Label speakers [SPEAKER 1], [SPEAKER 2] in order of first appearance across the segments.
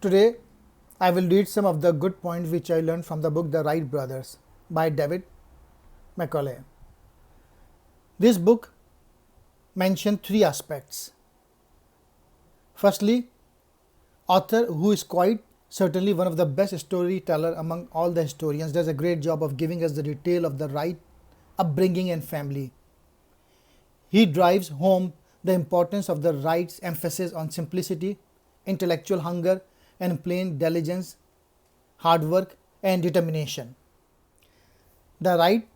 [SPEAKER 1] Today, I will read some of the good points which I learned from the book The Wright Brothers by David Macaulay. This book mentioned three aspects. Firstly, author, who is quite certainly one of the best storyteller among all the historians, does a great job of giving us the detail of the Wright upbringing and family. He drives home the importance of the Wright's emphasis on simplicity, intellectual hunger, and plain diligence, hard work, and determination. The Wright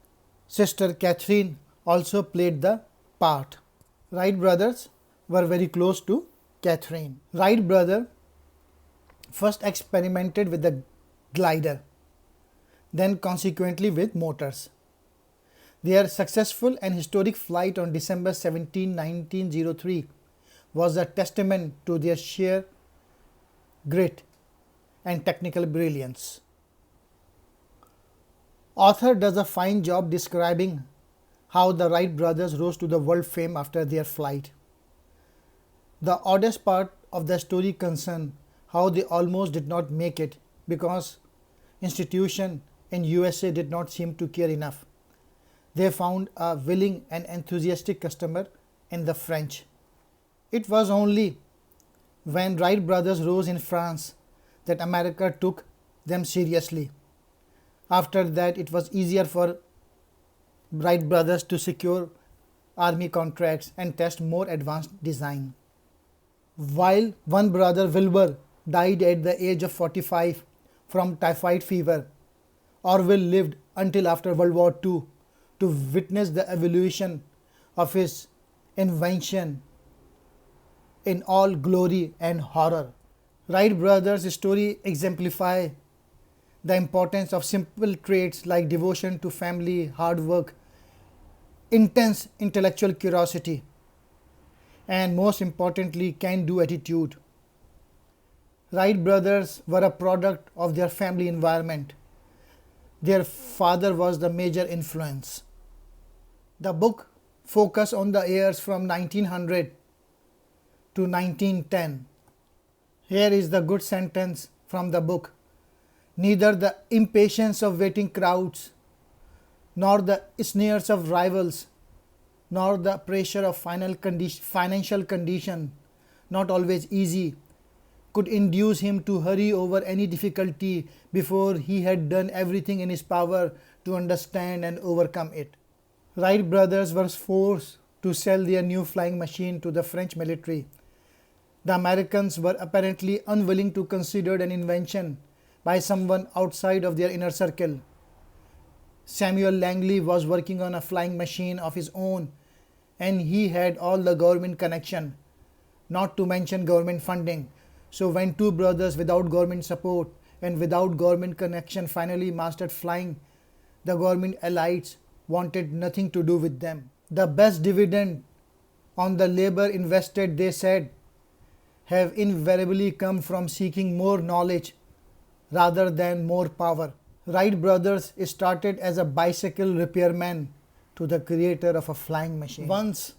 [SPEAKER 1] sister Catherine also played the part. Wright brothers were very close to Catherine. Wright brother first experimented with the glider, then consequently with motors. Their successful and historic flight on December 17, 1903 was a testament to their sheer grit and technical brilliance. Author does a fine job describing how the Wright brothers rose to the world fame after their flight. The oddest part of the story concerns how they almost did not make it because institution in USA did not seem to care enough. They found a willing and enthusiastic customer in the French. It was only when Wright brothers rose in France that America took them seriously. After that, it was easier for Wright brothers to secure army contracts and test more advanced design. While one brother, Wilbur, died at the age of 45 from typhoid fever, Orville lived until after World War II to witness the evolution of his invention in all glory and horror. Wright brothers' story exemplify the importance of simple traits like devotion to family, hard work, intense intellectual curiosity, and most importantly, can-do attitude. Wright brothers were a product of their family environment. Their father was the major influence. The book focused on the years from 1900 to 1910. Here is the good sentence from the book. Neither the impatience of waiting crowds, nor the sneers of rivals, nor the pressure of financial condition, not always easy, could induce him to hurry over any difficulty before he had done everything in his power to understand and overcome it. Wright brothers were forced to sell their new flying machine to the French military. The Americans were apparently unwilling to consider an invention by someone outside of their inner circle. Samuel Langley was working on a flying machine of his own, and he had all the government connection, not to mention government funding. So when two brothers without government support and without government connection finally mastered flying, the government elites wanted nothing to do with them. The best dividend on the labor invested, they said, have invariably come from seeking more knowledge rather than more power. Wright brothers started as a bicycle repairman to the creator of a flying machine. Once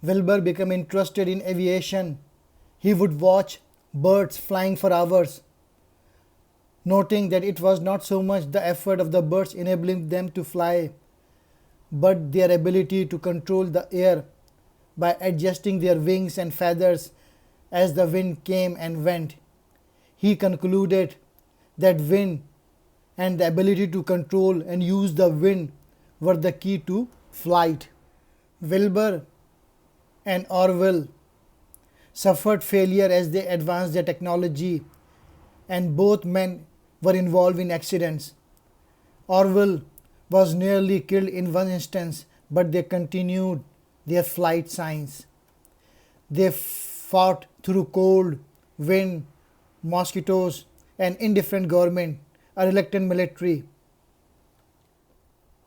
[SPEAKER 1] Wilbur became interested in aviation, he would watch birds flying for hours, noting that it was not so much the effort of the birds enabling them to fly, but their ability to control the air by adjusting their wings and feathers as the wind came and went. He concluded that wind and the ability to control and use the wind were the key to flight. Wilbur and Orville suffered failure as they advanced their technology, and both men were involved in accidents. Orville was nearly killed in one instance, but they continued their flight science. They fought through cold, wind, mosquitoes, and indifferent government, a reluctant military.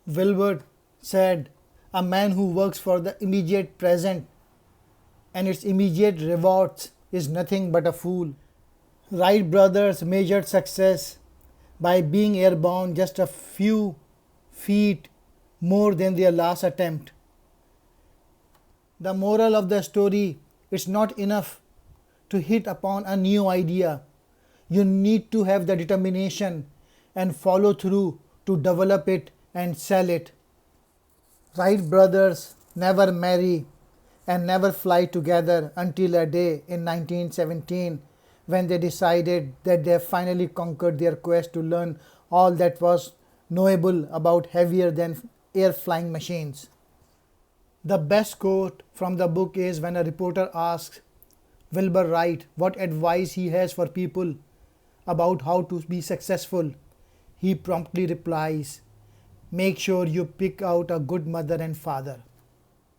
[SPEAKER 1] Wilbur said, "A man who works for the immediate present and its immediate rewards is nothing but a fool." Wright brothers measured success by being airborne just a few feet more than their last attempt. The moral of the story: it's not enough to hit upon a new idea. You need to have the determination and follow through to develop it and sell it. Wright brothers never marry and never fly together until a day in 1917 when they decided that they have finally conquered their quest to learn all that was knowable about heavier than air flying machines. The best quote from the book is when a reporter asks Wilbur Wright what advice he has for people about how to be successful. He promptly replies, "Make sure you pick out a good mother and father."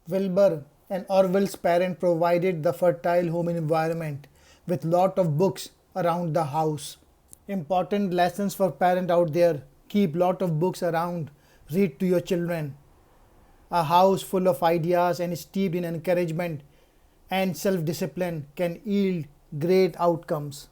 [SPEAKER 1] Wilbur and Orville's parent provided the fertile home environment with lot of books around the house. Important lessons for parent out there: keep lot of books around, read to your children. A house full of ideas and steeped in encouragement and self-discipline can yield great outcomes.